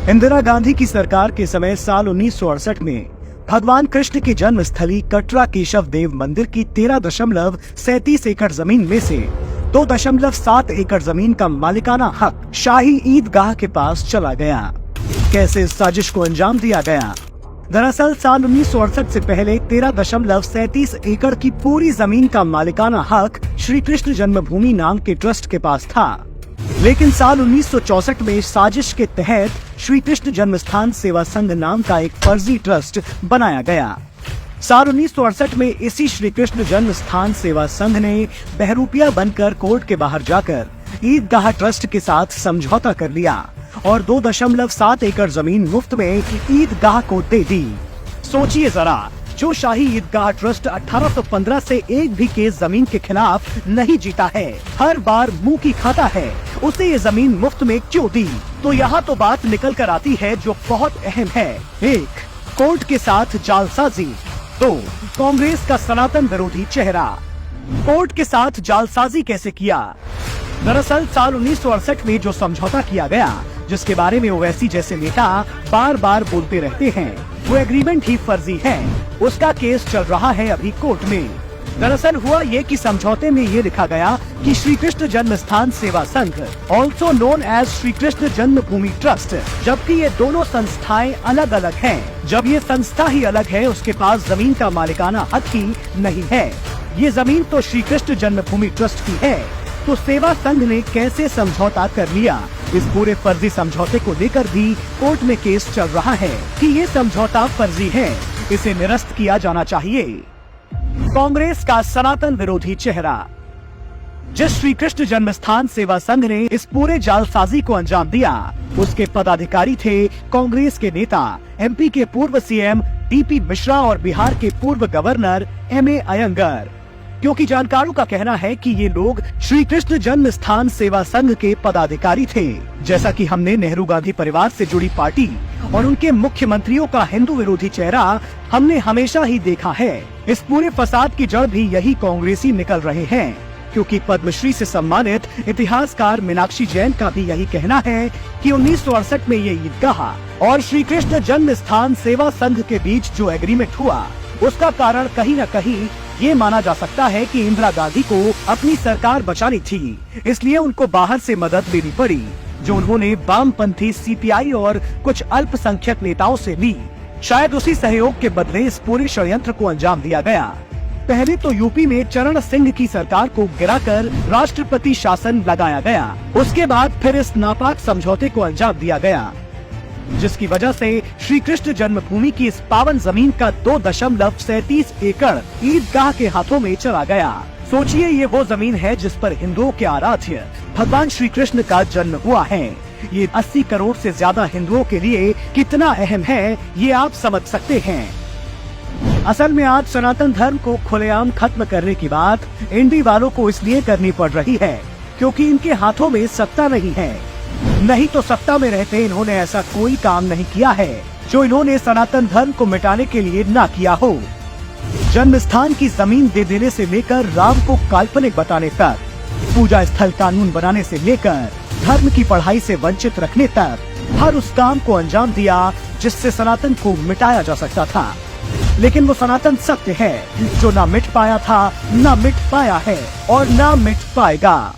इंदिरा गांधी की सरकार के समय साल 1968 में भगवान कृष्ण की जन्म स्थली कटरा केशव देव मंदिर की 13.37 एकड़ जमीन में से 2.7 एकड़ जमीन का मालिकाना हक शाही ईदगाह के पास चला गया। कैसे इस साजिश को अंजाम दिया गया? दरअसल साल 1968 से पहले 13.37 एकड़ की पूरी जमीन का मालिकाना हक श्री कृष्ण जन्मभूमि नाम के ट्रस्ट के पास था, लेकिन साल 1964 में साजिश के तहत श्री कृष्ण जन्मस्थान सेवा संघ नाम का एक फर्जी ट्रस्ट बनाया गया। साल 1968 में इसी श्री कृष्ण जन्मस्थान सेवा संघ ने बहरूपिया बनकर कोर्ट के बाहर जाकर ईदगाह ट्रस्ट के साथ समझौता कर लिया और 2.7 एकड़ जमीन मुफ्त में ईदगाह को दे दी। सोचिए जरा, जो शाही ईदगाह ट्रस्ट 1815 से एक भी केस जमीन के खिलाफ नहीं जीता है, हर बार मुंह की खाता है, उसे ये जमीन मुफ्त में क्यों दी? तो यहाँ तो बात निकल कर आती है जो बहुत अहम है। 1. कोर्ट के साथ जालसाजी। 2. कांग्रेस का सनातन विरोधी चेहरा। कोर्ट के साथ जालसाजी कैसे किया? दरअसल साल 1968 में जो समझौता किया गया, जिसके बारे में ओवैसी जैसे नेता बार बार बोलते रहते हैं, वो एग्रीमेंट ही फर्जी है। उसका केस चल रहा है अभी कोर्ट में। दरअसल हुआ ये कि समझौते में ये लिखा गया कि Shri Krishna Janmasthan Seva Sangh, also known as Shri Krishna Janmabhoomi trust, जबकि ये दोनों संस्थाएं अलग अलग हैं। जब ये संस्था ही अलग है, उसके पास जमीन का मालिकाना हक ही नहीं है। ये जमीन तो श्री कृष्ण जन्मभूमि ट्रस्ट की है, तो सेवा संघ ने कैसे समझौता कर लिया? इस पूरे फर्जी समझौते को लेकर भी कोर्ट में केस चल रहा है कि ये समझौता फर्जी है, इसे निरस्त किया जाना चाहिए। कांग्रेस का सनातन विरोधी चेहरा। जिस श्री कृष्ण जन्मस्थान सेवा संघ ने इस पूरे जालसाजी को अंजाम दिया, उसके पदाधिकारी थे कांग्रेस के नेता, एमपी के पूर्व सीएम डीपी मिश्रा और बिहार के पूर्व गवर्नर एमए अयंगर। क्योंकि जानकारों का कहना है कि ये लोग श्री कृष्ण जन्मस्थान सेवा संघ के पदाधिकारी थे। जैसा कि हमने नेहरू गांधी परिवार से जुड़ी पार्टी और उनके मुख्यमंत्रियों का हिंदू विरोधी चेहरा हमने हमेशा ही देखा है। इस पूरे फसाद की जड़ भी यही कांग्रेसी निकल रहे हैं, क्योंकि पद्मश्री से सम्मानित इतिहासकार मीनाक्षी जैन का भी यही कहना है कि 1968 में ये ईदगाह और श्री कृष्ण जन्मस्थान सेवा संघ के बीच जो एग्रीमेंट हुआ, उसका कारण कहीं न कहीं ये माना जा सकता है कि इंदिरा गांधी को अपनी सरकार बचानी थी, इसलिए उनको बाहर से मदद लेनी पड़ी, जो उन्होंने वामपंथी सीपीआई और कुछ अल्पसंख्यक नेताओं से ली। शायद उसी सहयोग के बदले इस पूरे षड्यंत्र को अंजाम दिया गया। पहले तो यूपी में चरण सिंह की सरकार को गिराकर राष्ट्रपति शासन लगाया गया, उसके बाद फिर इस नापाक समझौते को अंजाम दिया गया, जिसकी वजह से श्री कृष्ण जन्मभूमि की इस पावन जमीन का 2.37 एकड़ ईदगाह के हाथों में चला गया। सोचिए, ये वो जमीन है जिस पर हिंदुओं के आराध्य भगवान श्री कृष्ण का जन्म हुआ है। ये 80 करोड़ से ज्यादा हिंदुओं के लिए कितना अहम है, ये आप समझ सकते हैं। असल में आज सनातन धर्म को खुलेआम खत्म करने की बात इंडी वालों को इसलिए करनी पड़ रही है क्योंकि इनके हाथों में सत्ता नहीं है। नहीं तो सत्ता में रहते इन्होंने ऐसा कोई काम नहीं किया है जो इन्होंने सनातन धर्म को मिटाने के लिए ना किया हो। जन्मस्थान की जमीन दे देने से लेकर राम को काल्पनिक बताने तक, पूजा स्थल कानून बनाने से लेकर धर्म की पढ़ाई से वंचित रखने तक, हर उस काम को अंजाम दिया जिससे सनातन को मिटाया जा सकता था। लेकिन वो सनातन सत्य है जो ना मिट पाया था, ना मिट पाया है और ना मिट पाएगा।